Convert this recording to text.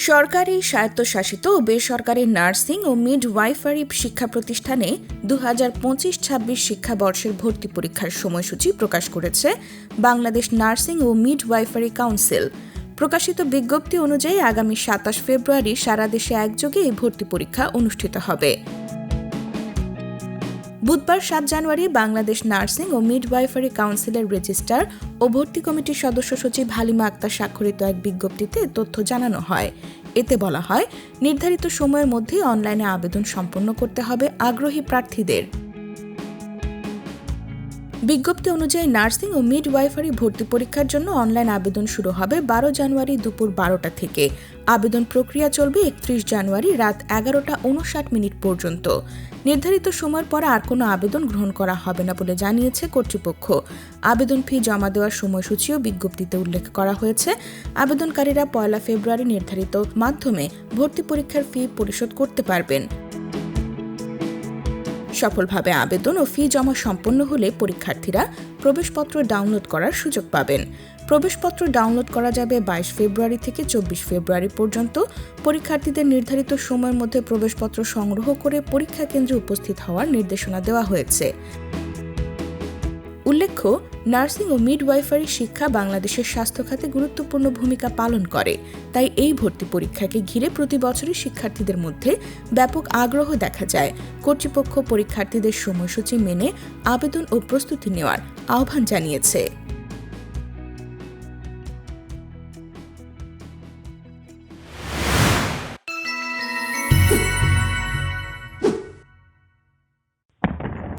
সরকারি, স্বায়ত্তশাসিত ও বেসরকারি নার্সিং ও মিডওয়াইফারি শিক্ষা প্রতিষ্ঠানে 2025-26 শিক্ষাবর্ষের ভর্তি পরীক্ষার সময়সূচি প্রকাশ করেছে বাংলাদেশ নার্সিং ও মিডওয়াইফারি কাউন্সিল। প্রকাশিত বিজ্ঞপ্তি অনুযায়ী আগামী 27 ফেব্রুয়ারি সারা দেশে একযোগে এই ভর্তি পরীক্ষা অনুষ্ঠিত হবে। বুধবার 7 জানুয়ারি বাংলাদেশ নার্সিং ও মিডওয়াইফারি কাউন্সিলের রেজিস্ট্রার ও ভর্তি কমিটির সদস্য সচিব হালিমা আক্তার স্বাক্ষরিত এক বিজ্ঞপ্তিতে তথ্য জানানো হয়। এতে বলা হয়, নির্ধারিত সময়ের মধ্যে অনলাইনে আবেদন সম্পন্ন করতে হবে আগ্রহী প্রার্থীদের। বিজ্ঞপ্তি অনুযায়ী নার্সিং ও মিডওয়াইফারি ভর্তি পরীক্ষার জন্য অনলাইন আবেদন শুরু হবে 12 জানুয়ারি দুপুর 12টা থেকে। আবেদন প্রক্রিয়া চলবে 31 জানুয়ারি রাত 11:59 পর্যন্ত। নির্ধারিত সময়ের পর আর কোনো আবেদন গ্রহণ করা হবে না বলে জানিয়েছে কর্তৃপক্ষ। আবেদন ফি জমা দেওয়ার সময়সূচিও বিজ্ঞপ্তিতে উল্লেখ করা হয়েছে। আবেদনকারীরা 1 ফেব্রুয়ারি নির্ধারিত মাধ্যমে ভর্তি পরীক্ষার ফি পরিশোধ করতে পারবেন। সফলভাবে আবেদন ও ফি জমা সম্পন্ন হলে পরীক্ষার্থীরা প্রবেশপত্র ডাউনলোড করার সুযোগ পাবেন। প্রবেশপত্র ডাউনলোড করা যাবে 22 ফেব্রুয়ারি থেকে 24 ফেব্রুয়ারি পর্যন্ত। পরীক্ষার্থীদের নির্ধারিত সময়ের মধ্যে প্রবেশপত্র সংগ্রহ করে পরীক্ষা কেন্দ্রে উপস্থিত হওয়ার নির্দেশনা দেওয়া হয়েছে। উল্লেখ্য, নার্সিং ও মিডওয়াইফারি শিক্ষা বাংলাদেশের স্বাস্থ্য খাতে গুরুত্বপূর্ণ ভূমিকা পালন করে। তাই এই ভর্তি পরীক্ষাকে ঘিরে প্রতি বছরই শিক্ষার্থীদের মধ্যে ব্যাপক আগ্রহ দেখা যায়। কর্তৃপক্ষ পরীক্ষার্থীদের সময়সূচি মেনে আবেদন ও প্রস্তুতি নেওয়ার আহ্বান জানিয়েছে।